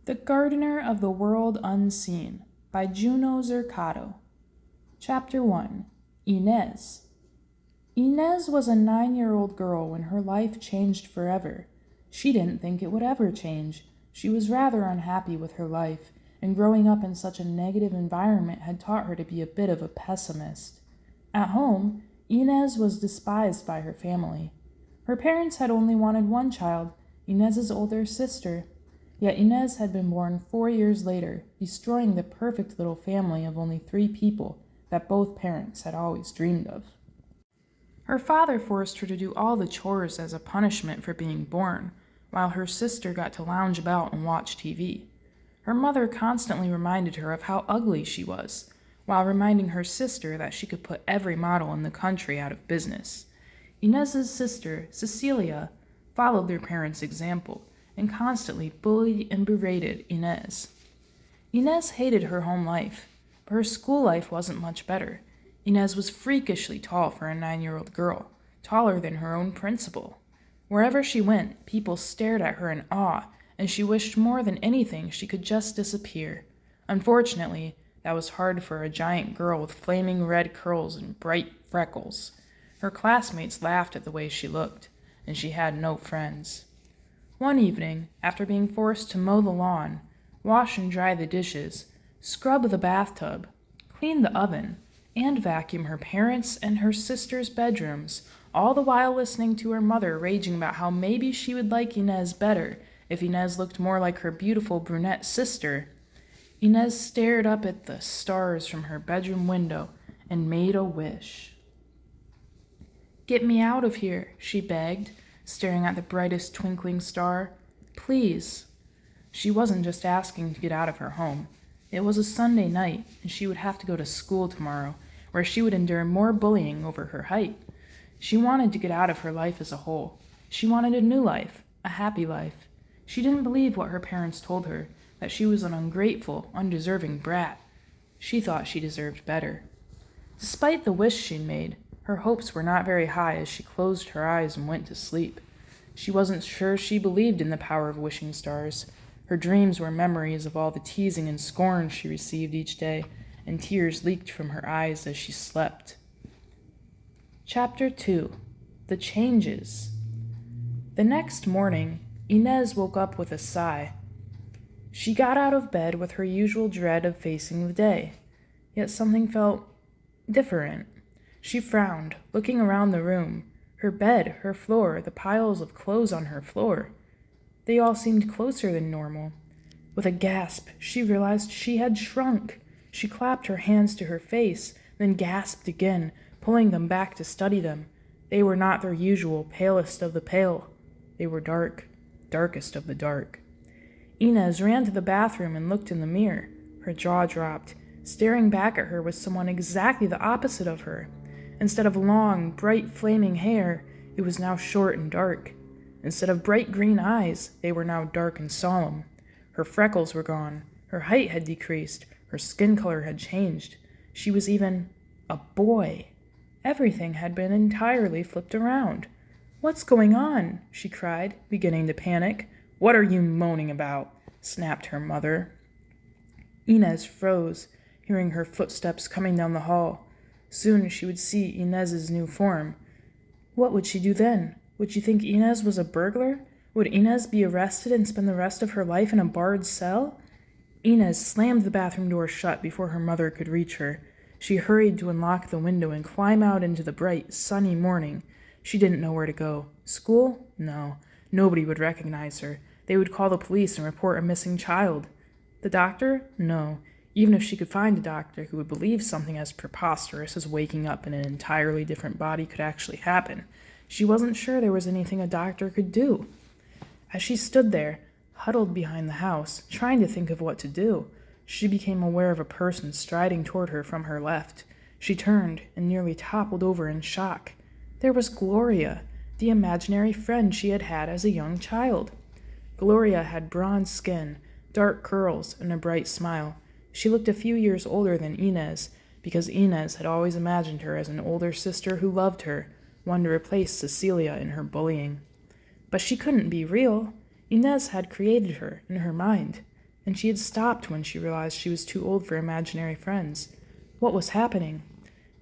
The Gardener of the World Unseen by Juno Xerkado. Chapter 1. Inez. Inez was a 9-year-old girl when her life changed forever. She didn't think it would ever change. She was rather unhappy with her life, and growing up in such a negative environment had taught her to be a bit of a pessimist. At home, Inez was despised by her family. Her parents had only wanted one child, Inez's older sister. Yet Inez had been born 4 years later, destroying the perfect little family of only 3 people that both parents had always dreamed of. Her father forced her to do all the chores as a punishment for being born, while her sister got to lounge about and watch TV. Her mother constantly reminded her of how ugly she was, while reminding her sister that she could put every model in the country out of business. Inez's sister, Cecilia, followed their parents' example and constantly bullied and berated Inez. Inez hated her home life, but her school life wasn't much better. Inez was freakishly tall for a 9-year-old girl, taller than her own principal. Wherever she went, people stared at her in awe, and she wished more than anything she could just disappear. Unfortunately, that was hard for a giant girl with flaming red curls and bright freckles. Her classmates laughed at the way she looked, and she had no friends. One evening, after being forced to mow the lawn, wash and dry the dishes, scrub the bathtub, clean the oven, and vacuum her parents' and her sister's bedrooms, all the while listening to her mother raging about how maybe she would like Inez better if Inez looked more like her beautiful brunette sister, Inez stared up at the stars from her bedroom window and made a wish. "Get me out of here," she begged, staring at the brightest twinkling star. "Please." She wasn't just asking to get out of her home. It was a Sunday night, and she would have to go to school tomorrow, where she would endure more bullying over her height. She wanted to get out of her life as a whole. She wanted a new life, a happy life. She didn't believe what her parents told her, that she was an ungrateful, undeserving brat. She thought she deserved better. Despite the wish she'd made, her hopes were not very high as she closed her eyes and went to sleep. She wasn't sure she believed in the power of wishing stars. Her dreams were memories of all the teasing and scorn she received each day, and tears leaked from her eyes as she slept. Chapter 2. The Changes. The next morning, Inez woke up with a sigh. She got out of bed with her usual dread of facing the day, yet something felt different. She frowned, looking around the room. Her bed, her floor, the piles of clothes on her floor. They all seemed closer than normal. With a gasp, she realized she had shrunk. She clapped her hands to her face, then gasped again, pulling them back to study them. They were not their usual palest of the pale. They were dark, darkest of the dark. Inez ran to the bathroom and looked in the mirror. Her jaw dropped. Staring back at her was someone exactly the opposite of her. Instead of long, bright, flaming hair, it was now short and dark. Instead of bright green eyes, they were now dark and solemn. Her freckles were gone. Her height had decreased. Her skin color had changed. She was even a boy. Everything had been entirely flipped around. "What's going on?" she cried, beginning to panic. "What are you moaning about?" snapped her mother. Inez froze, hearing her footsteps coming down the hall. Soon she would see Inez's new form. What would she do then? Would she think Inez was a burglar? Would Inez be arrested and spend the rest of her life in a barred cell? Inez slammed the bathroom door shut before her mother could reach her. She hurried to unlock the window and climb out into the bright, sunny morning. She didn't know where to go. School? No. Nobody would recognize her. They would call the police and report a missing child. The doctor? No. Even if she could find a doctor who would believe something as preposterous as waking up in an entirely different body could actually happen, she wasn't sure there was anything a doctor could do. As she stood there, huddled behind the house, trying to think of what to do, she became aware of a person striding toward her from her left. She turned and nearly toppled over in shock. There was Gloria, the imaginary friend she had had as a young child. Gloria had bronze skin, dark curls, and a bright smile. She looked a few years older than Inez, because Inez had always imagined her as an older sister who loved her, one to replace Cecilia in her bullying. But she couldn't be real. Inez had created her in her mind. and she had stopped when she realized she was too old for imaginary friends. What was happening?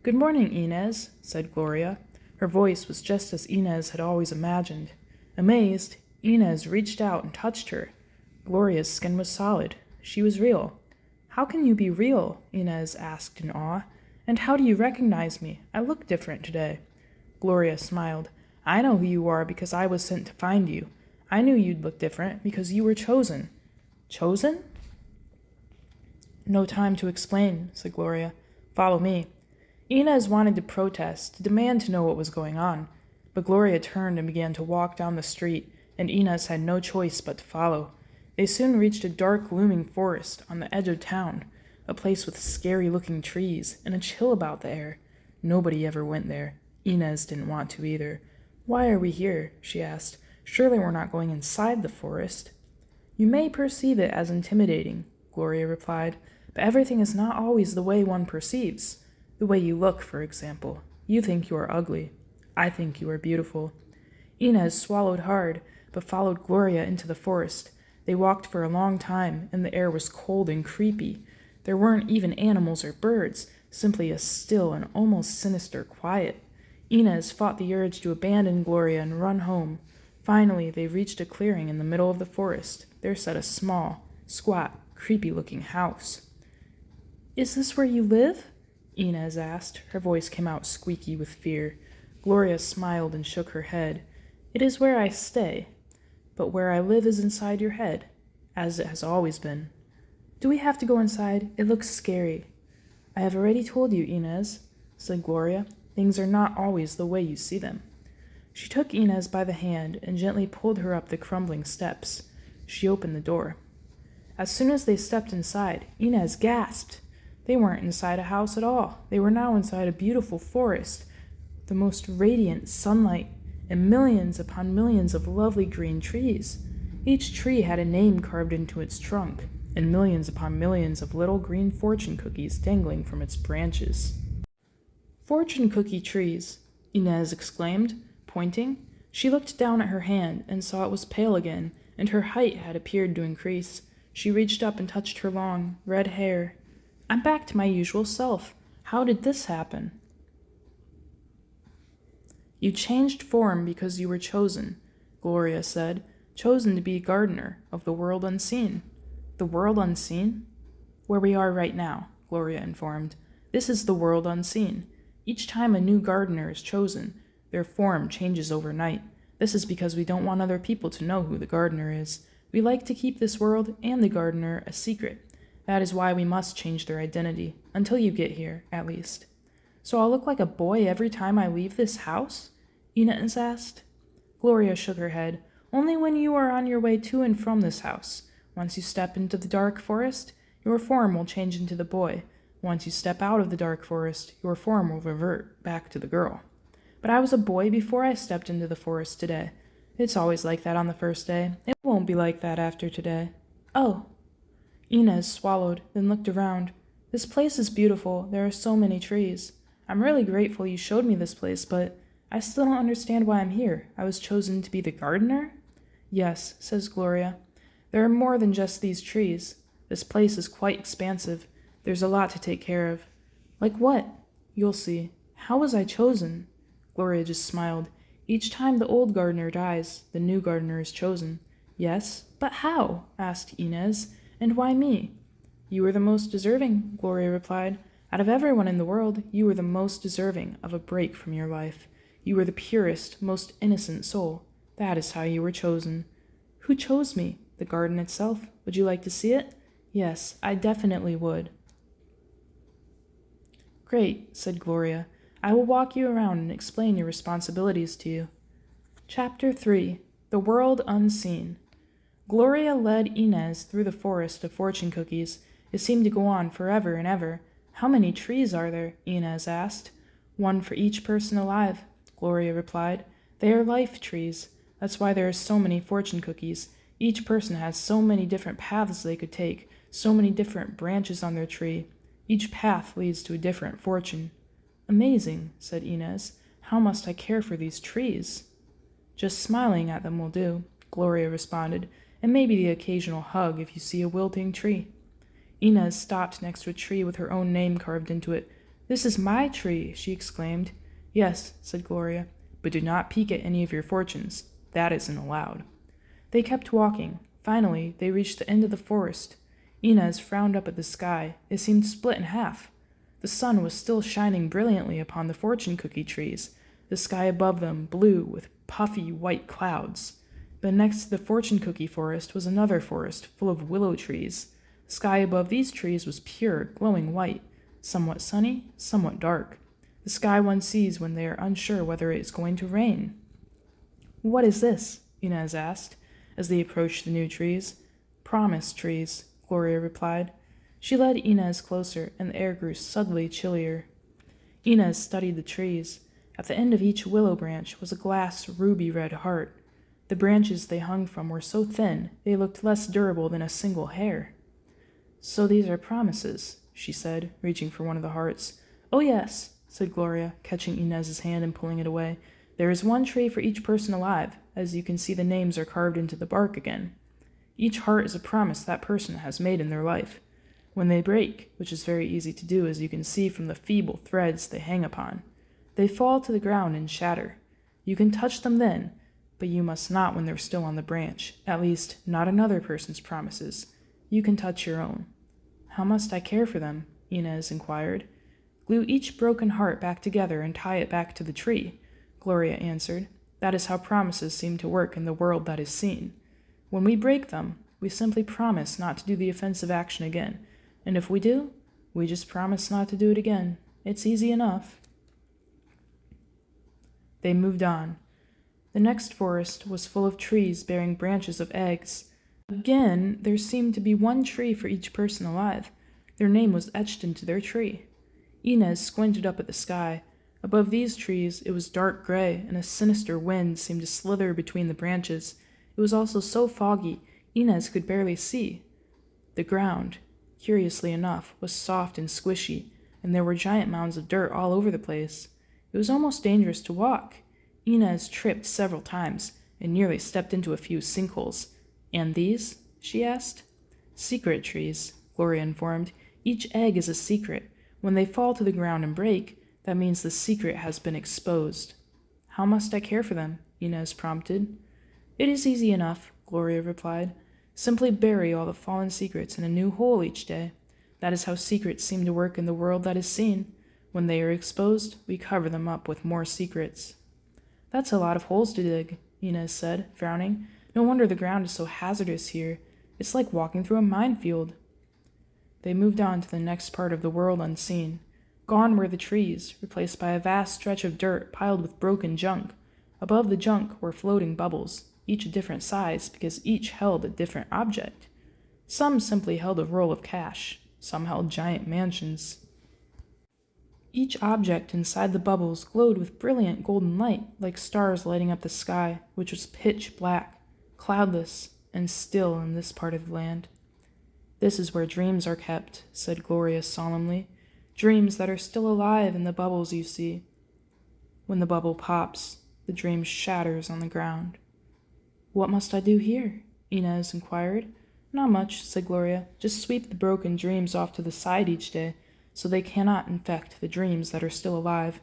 "Good morning, Inez," said Gloria. Her voice was just as Inez had always imagined. Amazed, Inez reached out and touched her. Gloria's skin was solid. She was real. "How can you be real?" Inez asked in awe. "And how do you recognize me? I look different today." Gloria smiled. "I know who you are because I was sent to find you. I knew you'd look different because you were chosen." "Chosen?" "No time to explain," said Gloria. "Follow me." Inez wanted to protest, to demand to know what was going on, but Gloria turned and began to walk down the street, and Inez had no choice but to follow. They soon reached a dark, looming forest on the edge of town, a place with scary-looking trees and a chill about the air. Nobody ever went there. Inez didn't want to either. "Why are we here?" she asked. "Surely we're not going inside the forest." "You may perceive it as intimidating," Gloria replied, "but everything is not always the way one perceives. The way you look, for example. You think you are ugly. I think you are beautiful." Inez swallowed hard, but followed Gloria into the forest. They walked for a long time, and the air was cold and creepy. There weren't even animals or birds, simply a still and almost sinister quiet. Inez fought the urge to abandon Gloria and run home. Finally, they reached a clearing in the middle of the forest. There sat a small, squat, creepy-looking house. "Is this where you live?" Inez asked. Her voice came out squeaky with fear. Gloria smiled and shook her head. "It is where I stay, but where I live is inside your head, as it has always been." "Do we have to go inside? It looks scary." "I have already told you, Inez," said Gloria. "Things are not always the way you see them." She took Inez by the hand and gently pulled her up the crumbling steps. She opened the door. As soon as they stepped inside, Inez gasped. They weren't inside a house at all. They were now inside a beautiful forest, the most radiant sunlight, and millions upon millions of lovely green trees. Each tree had a name carved into its trunk, and millions upon millions of little green fortune cookies dangling from its branches. "Fortune cookie trees," Inez exclaimed, pointing. She looked down at her hand and saw it was pale again, and her height had appeared to increase. She reached up and touched her long, red hair. "I'm back to my usual self. How did this happen?" "You changed form because you were chosen," Gloria said. "Chosen to be gardener of the world unseen." "The world unseen?" "Where we are right now," Gloria informed. "This is the world unseen. Each time a new gardener is chosen, their form changes overnight. This is because we don't want other people to know who the gardener is. We like to keep this world and the gardener a secret. That is why we must change their identity, until you get here, at least." "So I'll look like a boy every time I leave this house?" Inez asked. Gloria shook her head. "Only when you are on your way to and from this house. Once you step into the dark forest, your form will change into the boy. Once you step out of the dark forest, your form will revert back to the girl." "But I was a boy before I stepped into the forest today." "It's always like that on the first day. It won't be like that after today." "Oh." Inez swallowed, then looked around. "This place is beautiful. There are so many trees. I'm really grateful you showed me this place, but I still don't understand why I'm here. I was chosen to be the gardener?" "Yes," says Gloria. "There are more than just these trees. This place is quite expansive. There's a lot to take care of." "Like what?" "You'll see. How was I chosen?" Gloria just smiled. "Each time the old gardener dies, the new gardener is chosen." "Yes, but how?" asked Inez. "And why me?" "You were the most deserving," Gloria replied. "Out of everyone in the world, you were the most deserving of a break from your life. You were the purest, most innocent soul. That is how you were chosen." "Who chose me?" "The garden itself. Would you like to see it?" "Yes, I definitely would." "Great," said Gloria. "I will walk you around and explain your responsibilities to you." Chapter 3. The World Unseen. Gloria led Inez through the forest of fortune cookies. It seemed to go on forever and ever. "How many trees are there?" Inez asked. "One for each person alive," Gloria replied. "They are life trees. That's why there are so many fortune cookies. Each person has so many different paths they could take, so many different branches on their tree. Each path leads to a different fortune." "Amazing," said Inez. "How must I care for these trees?" "Just smiling at them will do," Gloria responded. and maybe the occasional hug if you see a wilting tree. Inez stopped next to a tree with her own name carved into it. "This is my tree," she exclaimed. "Yes," said Gloria, "but do not peek at any of your fortunes. That isn't allowed." They kept walking. Finally, they reached the end of the forest. Inez frowned up at the sky. It seemed split in half. The sun was still shining brilliantly upon the fortune cookie trees, the sky above them blue with puffy white clouds. But next to the fortune cookie forest was another forest full of willow trees. The sky above these trees was pure, glowing white, somewhat sunny, somewhat dark. The sky one sees when they are unsure whether it is going to rain. "What is this?" Inez asked, as they approached the new trees. "Promise trees," Gloria replied. She led Inez closer, and the air grew subtly chillier. Inez studied the trees. At the end of each willow branch was a glass ruby-red heart. The branches they hung from were so thin they looked less durable than a single hair. "So these are promises," she said, reaching for one of the hearts. "Oh yes," said Gloria, catching Inez's hand and pulling it away. "There is one tree for each person alive. As you can see, the names are carved into the bark again. Each heart is a promise that person has made in their life. When they break, which is very easy to do as you can see from the feeble threads they hang upon, they fall to the ground and shatter. You can touch them then, but you must not when they're still on the branch, at least not another person's promises. You can touch your own." "How must I care for them?" Inez inquired. "Glue each broken heart back together and tie it back to the tree," Gloria answered. "That is how promises seem to work in the world that is seen. When we break them, we simply promise not to do the offensive action again, and if we do, we just promise not to do it again. It's easy enough." They moved on. The next forest was full of trees bearing branches of eggs. Again, there seemed to be one tree for each person alive. Their name was etched into their tree. Inez squinted up at the sky. Above these trees, it was dark gray, and a sinister wind seemed to slither between the branches. It was also so foggy, Inez could barely see. The ground, curiously enough, was soft and squishy, and there were giant mounds of dirt all over the place. It was almost dangerous to walk. Inez tripped several times and nearly stepped into a few sinkholes. "And these?" she asked. "Secret trees," Gloria informed. "Each egg is a secret. When they fall to the ground and break, that means the secret has been exposed." "How must I care for them?" Inez prompted. "It is easy enough," Gloria replied. "Simply bury all the fallen secrets in a new hole each day. That is how secrets seem to work in the world that is seen. When they are exposed, we cover them up with more secrets." "That's a lot of holes to dig," Inez said, frowning. "No wonder the ground is so hazardous here. It's like walking through a minefield." They moved on to the next part of the world unseen. Gone were the trees, replaced by a vast stretch of dirt piled with broken junk. Above the junk were floating bubbles, each a different size because each held a different object. Some simply held a roll of cash, some held giant mansions. Each object inside the bubbles glowed with brilliant golden light, like stars lighting up the sky, which was pitch black, cloudless, and still in this part of the land. "This is where dreams are kept," said Gloria solemnly. "Dreams that are still alive in the bubbles you see. When the bubble pops, the dream shatters on the ground." "What must I do here?" Inez inquired. "Not much," said Gloria. "Just sweep the broken dreams off to the side each day, so they cannot infect the dreams that are still alive."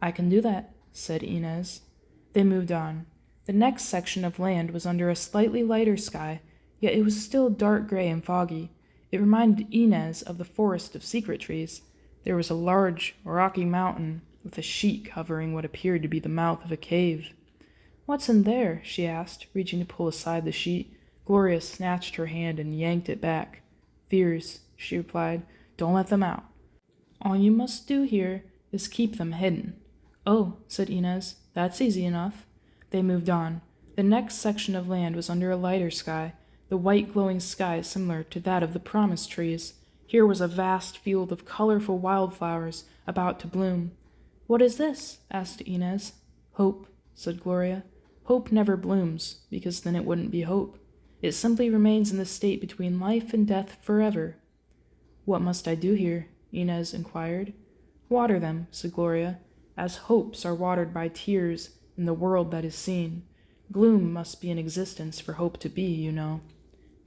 "I can do that," said Inez. They moved on. The next section of land was under a slightly lighter sky, yet it was still dark gray and foggy. It reminded Inez of the forest of secret trees. There was a large, rocky mountain with a sheet covering what appeared to be the mouth of a cave. "What's in there?" she asked, reaching to pull aside the sheet. Gloria snatched her hand and yanked it back. "Fears," she replied. "Don't let them out. All you must do here is keep them hidden." "Oh," said Inez, "that's easy enough." They moved on. The next section of land was under a lighter sky, the white glowing sky similar to that of the promise trees. Here was a vast field of colorful wildflowers about to bloom. "What is this?" asked Inez. "Hope," said Gloria. "Hope never blooms, because then it wouldn't be hope. It simply remains in the state between life and death forever." "What must I do here?" Inez inquired. "Water them," said Gloria, "as hopes are watered by tears in the world that is seen. Gloom must be in existence for hope to be, you know.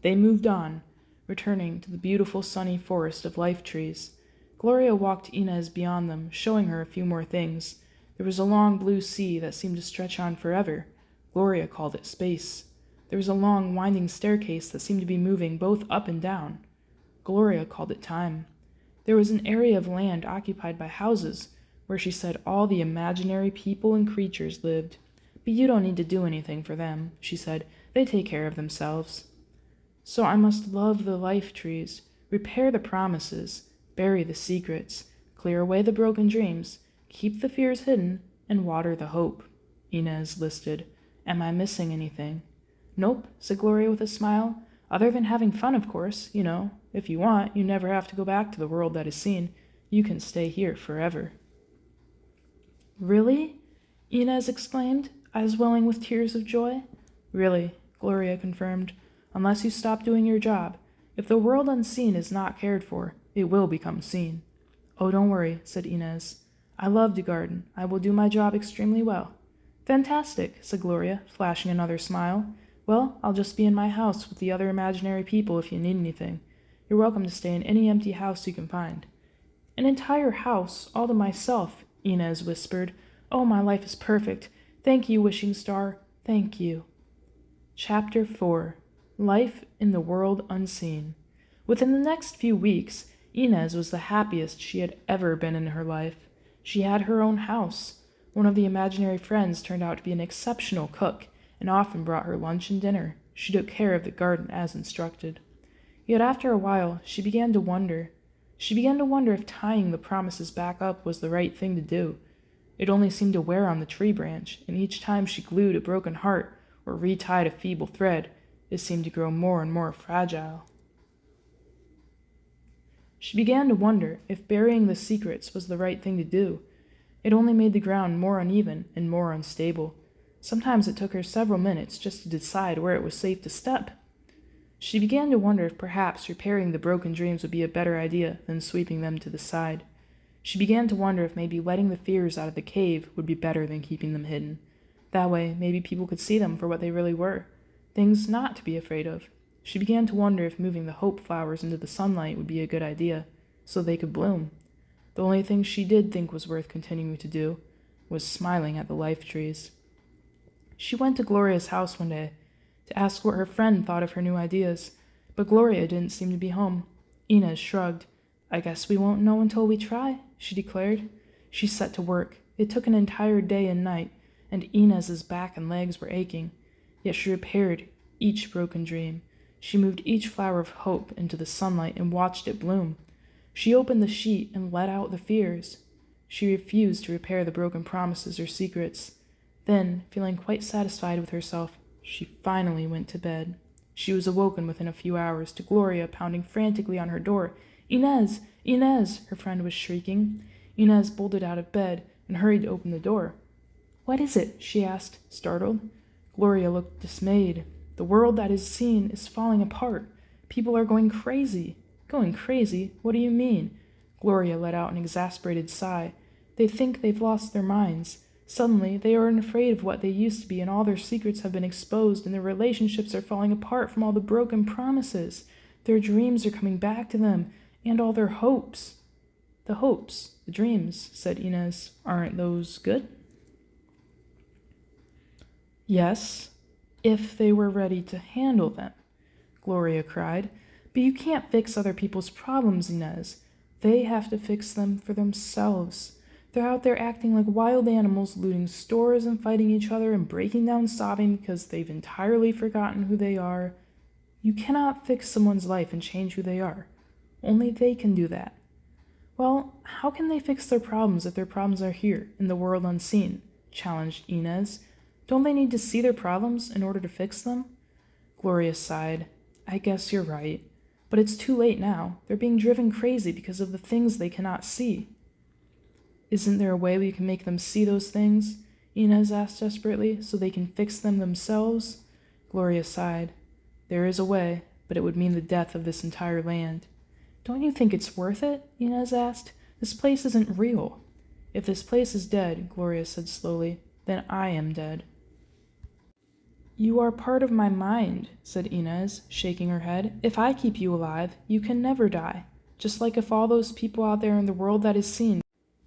They moved on, returning to the beautiful sunny forest of life trees. Gloria walked Inez beyond them, showing her a few more things. There was a long blue sea that seemed to stretch on forever. Gloria called it space. There was a long, winding staircase that seemed to be moving both up and down. Gloria called it time. There was an area of land occupied by houses, where she said all the imaginary people and creatures lived. But you don't need to do anything for them, she said. They take care of themselves. So I must love the life trees, repair the promises, bury the secrets, clear away the broken dreams, keep the fears hidden, and water the hope, Inez listed. Am I missing anything? Nope, said Gloria with a smile. Other than having fun, of course, you know. If you want, you never have to go back to the world that is seen. You can stay here forever. Really? Inez exclaimed, eyes welling with tears of joy. Really, Gloria confirmed. Unless you stop doing your job. If the world unseen is not cared for, it will become seen. Oh, don't worry, said Inez. I love to garden. I will do my job extremely well. Fantastic, said Gloria, flashing another smile. Well, I'll just be in my house with the other imaginary people if you need anything. You're welcome to stay in any empty house you can find. An entire house, all to myself, Inez whispered. Oh, my life is perfect. Thank you, Wishing Star. Thank you. Chapter 4. Life in the World Unseen. Within the next few weeks, Inez was the happiest she had ever been in her life. She had her own house. One of the imaginary friends turned out to be an exceptional cook, and often brought her lunch and dinner. She took care of the garden as instructed. Yet after a while, she began to wonder. If tying the promises back up was the right thing to do. It only seemed to wear on the tree branch, and each time she glued a broken heart or retied a feeble thread, it seemed to grow more and more fragile. She began to wonder if burying the secrets was the right thing to do. It only made the ground more uneven and more unstable. Sometimes it took her several minutes just to decide where it was safe to step. She began to wonder if perhaps repairing the broken dreams would be a better idea than sweeping them to the side. She began to wonder if maybe letting the fears out of the cave would be better than keeping them hidden. That way, maybe people could see them for what they really were. Things not to be afraid of. She began to wonder if moving the hope flowers into the sunlight would be a good idea, so they could bloom. The only thing she did think was worth continuing to do was smiling at the life trees. She went to Gloria's house one day to ask what her friend thought of her new ideas, but Gloria didn't seem to be home. Inez shrugged. I guess we won't know until we try, she declared. She set to work. It took an entire day and night, and Inez's back and legs were aching. Yet she repaired each broken dream. She moved each flower of hope into the sunlight and watched it bloom. She opened the sheet and let out the fears. She refused to repair the broken promises or secrets. Then, feeling quite satisfied with herself, she finally went to bed. She was awoken within a few hours to Gloria pounding frantically on her door. Inez! Inez! Her friend was shrieking. Inez bolted out of bed and hurried to open the door. What is it? She asked, startled. Gloria looked dismayed. The world that is seen is falling apart. People are going crazy. Going crazy? What do you mean? Gloria let out an exasperated sigh. They think they've lost their minds. Suddenly, they are afraid of what they used to be, and all their secrets have been exposed, and their relationships are falling apart from all the broken promises. Their dreams are coming back to them, and all their hopes. The hopes, the dreams, said Inez. Aren't those good? Yes, if they were ready to handle them, Gloria cried. But you can't fix other people's problems, Inez. They have to fix them for themselves. They're out there acting like wild animals, looting stores and fighting each other and breaking down sobbing because they've entirely forgotten who they are. You cannot fix someone's life and change who they are. Only they can do that. Well, how can they fix their problems if their problems are here, in the world unseen? Challenged Inez. Don't they need to see their problems in order to fix them? Gloria sighed. I guess you're right. But it's too late now. They're being driven crazy because of the things they cannot see. Isn't there a way we can make them see those things? Inez asked desperately, so they can fix them themselves? Gloria sighed. There is a way, but it would mean the death of this entire land. Don't you think it's worth it? Inez asked. This place isn't real. If this place is dead, Gloria said slowly, then I am dead. You are part of my mind, said Inez, shaking her head. If I keep you alive, you can never die. Just like if all those people out there in the world that is seen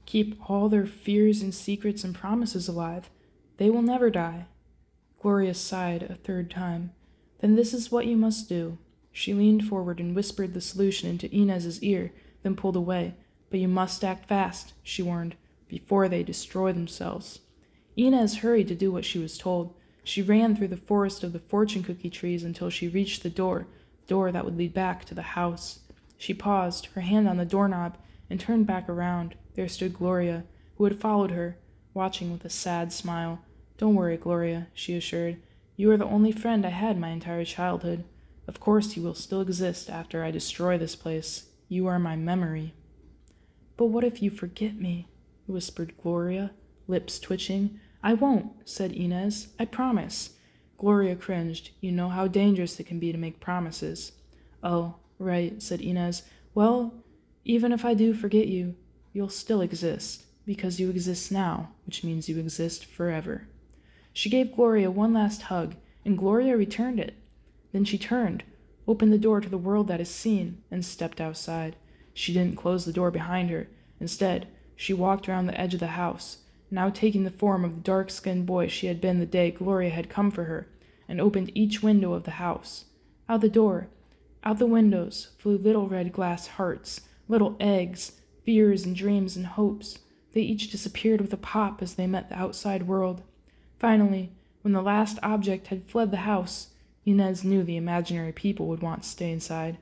keep all their fears and secrets and promises alive, they will never die. Gloria sighed a third time. Then this is what you must do. She leaned forward and whispered the solution into Inez's ear, then pulled away. But you must act fast, she warned, before they destroy themselves. Inez hurried to do what she was told. She ran through the forest of the fortune cookie trees until she reached the door that would lead back to the house. She paused, her hand on the doorknob, and turned back around. There stood Gloria, who had followed her, watching with a sad smile. Don't worry, Gloria, she assured. You are the only friend I had my entire childhood. Of course you will still exist after I destroy this place. You are my memory. But what if you forget me? Whispered Gloria, lips twitching. I won't, said Inez. I promise. Gloria cringed. You know how dangerous it can be to make promises. Oh, right, said Inez. Well, even if I do forget you, you'll still exist, because you exist now, which means you exist forever. She gave Gloria one last hug, and Gloria returned it. Then she turned, opened the door to the world that is seen, and stepped outside. She didn't close the door behind her. Instead, she walked around the edge of the house, now taking the form of the dark-skinned boy she had been the day Gloria had come for her, and opened each window of the house. Out the windows, flew little red glass hearts, little eggs, fears and dreams and hopes. They each disappeared with a pop as they met the outside world. Finally, when the last object had fled the house, Inez knew the imaginary people would want to stay inside.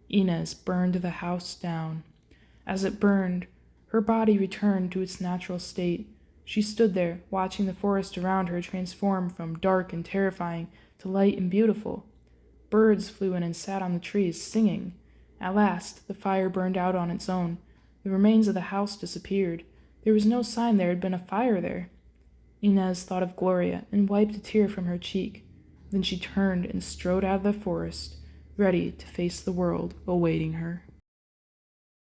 Inez burned the house down. As it burned, her body returned to its natural state. She stood there, watching the forest around her transform from dark and terrifying to light and beautiful. Birds flew in and sat on the trees, singing. At last, the fire burned out on its own. The remains of the house disappeared. There was no sign there had been a fire there. Inez thought of Gloria and wiped a tear from her cheek. Then she turned and strode out of the forest, ready to face the world awaiting her.